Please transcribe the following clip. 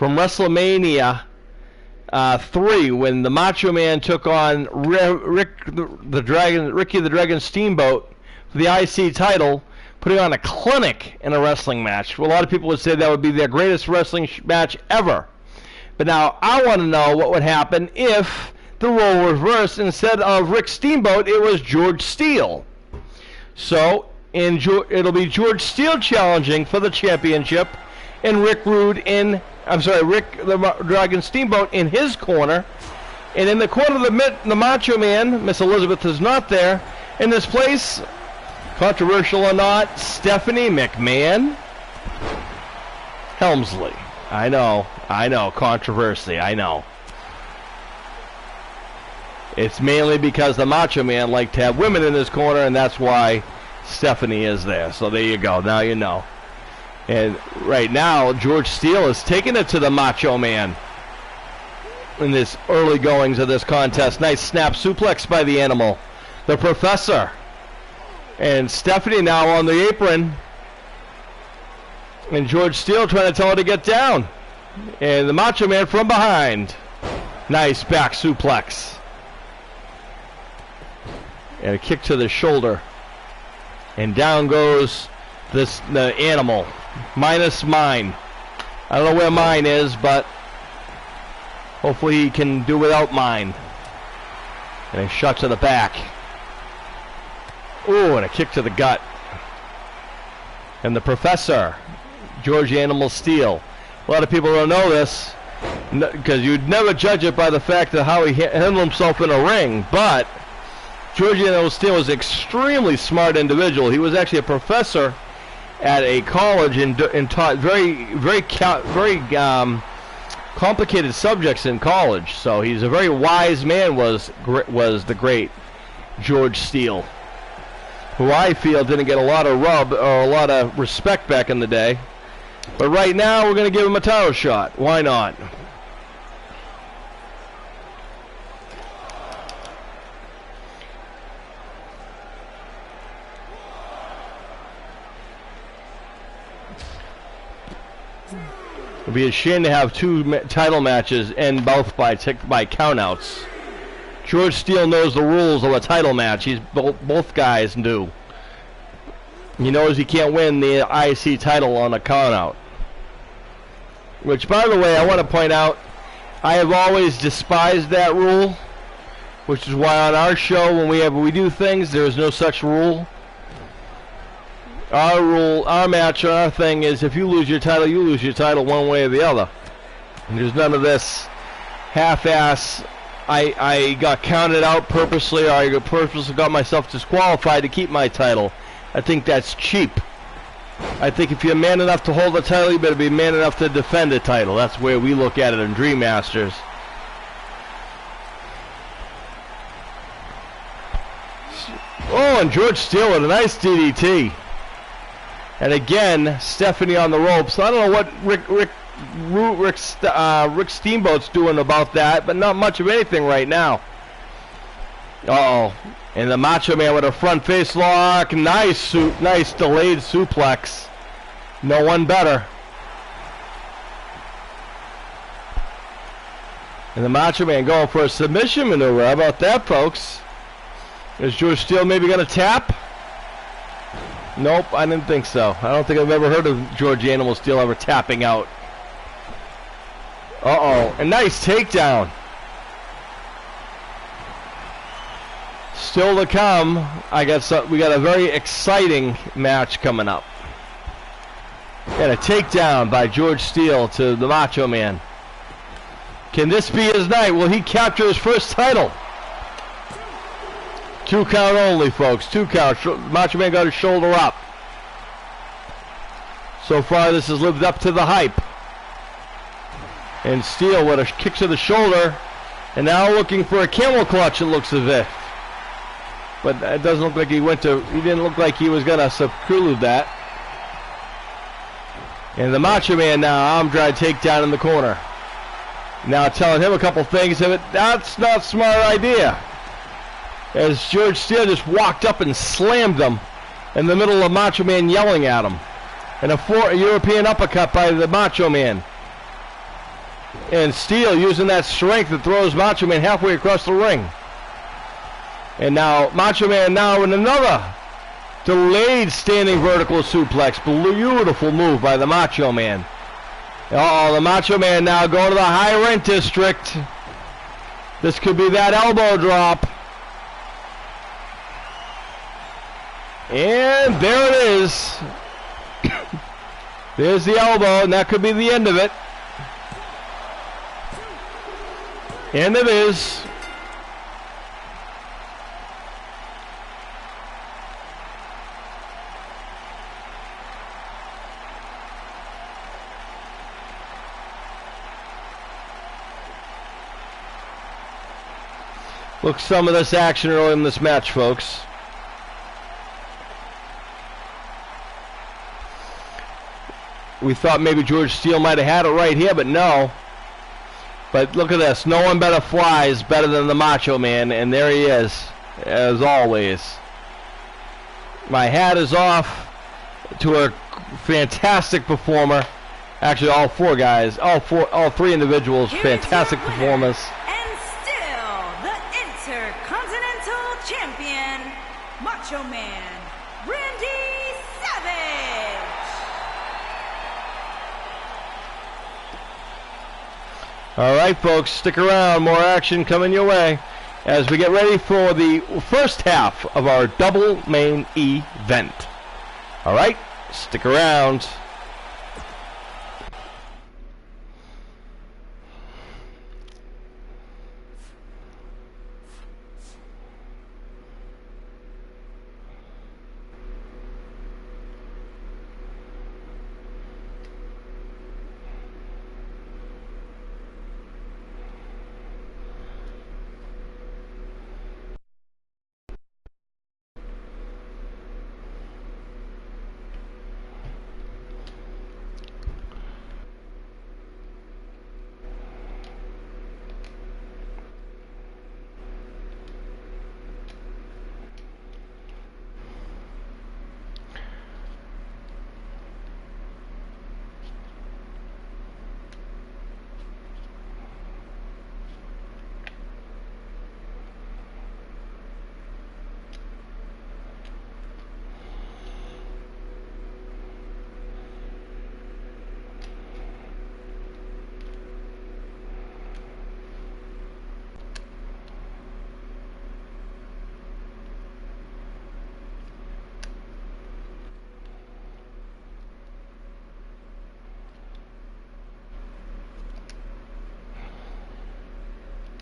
from WrestleMania 3 when the Macho Man took on Ricky the Dragon Steamboat for the IC title, putting on a clinic in a wrestling match. Well, a lot of people would say that would be their greatest wrestling match ever. But now I want to know what would happen if the role reversed. Instead of Rick Steamboat, it was George Steele. So it'll be George Steele challenging for the championship, and Rick the Dragon Steamboat in his corner. And in the corner of the Macho Man, Miss Elizabeth is not there. In this place, controversial or not, Stephanie McMahon Helmsley. I know, controversy, I know. It's mainly because the Macho Man liked to have women in his corner, and that's why Stephanie is there. So there you go, now you know. And right now, George Steele is taking it to the Macho Man in this early goings of this contest. Nice snap suplex by the Animal. The Professor. And Stephanie now on the apron. And George Steele trying to tell her to get down. And the Macho Man from behind. Nice back suplex. And a kick to the shoulder. And down goes the Animal. Minus Mine. I don't know where Mine is, but hopefully he can do without Mine. And a shot to the back. Ooh, and a kick to the gut. And the Professor, George Animal Steele. A lot of people don't know this, because you'd never judge it by the fact of how he handled himself in a ring, but George Animal Steele was an extremely smart individual. He was actually a professor at a college and taught very complicated subjects in college. So he's a very wise man, was the great George Steele, who I feel didn't get a lot of rub or a lot of respect back in the day. But right now, we're going to give him a title shot. Why not? It would be a shame to have two title matches end both by countouts. George Steele knows the rules of a title match. Both guys do. He knows he can't win the IC title on a countout. Which, by the way, I want to point out, I have always despised that rule. Which is why on our show, when we do things, there is no such rule. Our rule, our match, our thing is if you lose your title, you lose your title one way or the other. And there's none of this half-ass. I got counted out purposely, or I purposely got myself disqualified to keep my title. I think that's cheap. I think if you're man enough to hold the title, you better be man enough to defend the title. That's where we look at it in Dream Masters. Oh, and George Steele with a nice DDT. And again, Stephanie on the ropes. I don't know what Rick Steamboat's doing about that, but not much of anything right now. Uh-oh. And the Macho Man with a front face lock. Nice delayed suplex. No one better. And the Macho Man going for a submission maneuver. How about that, folks? Is George Steele maybe going to tap? Nope, I didn't think so. I don't think I've ever heard of George Animal Steele ever tapping out. Uh-oh. A nice takedown. Still to come, we got a very exciting match coming up. And a takedown by George Steele to the Macho Man. Can this be his night? Will he capture his first title? 2 count only, folks. 2 count. Macho Man got his shoulder up. So far, this has lived up to the hype. And Steele with a kick to the shoulder. And now looking for a camel clutch, it looks as if. But it doesn't look like he didn't look like he was going to subclude that. And the Macho Man now, arm drag takedown in the corner. Now telling him a couple things of it. That's not a smart idea. As George Steele just walked up and slammed him in the middle of Macho Man yelling at him. And a European uppercut by the Macho Man. And Steele using that strength that throws Macho Man halfway across the ring. And now Macho Man now in another delayed standing vertical suplex. Beautiful move by the Macho Man. Oh, the Macho Man now going to the high rent district. This could be that elbow drop. And there it is. There's the elbow, and that could be the end of it. And it is. Look, some of this action early in this match, folks. We thought maybe George Steele might have had it right here, but no. But look at this. No one better flies better than the Macho Man, and there he is, as always. My hat is off to a fantastic performer. Actually, all four guys, all three individuals, fantastic performance. And still the Intercontinental Champion, Macho Man, Randy Savage. All right, folks, stick around. More action coming your way as we get ready for the first half of our double main event. All right, stick around.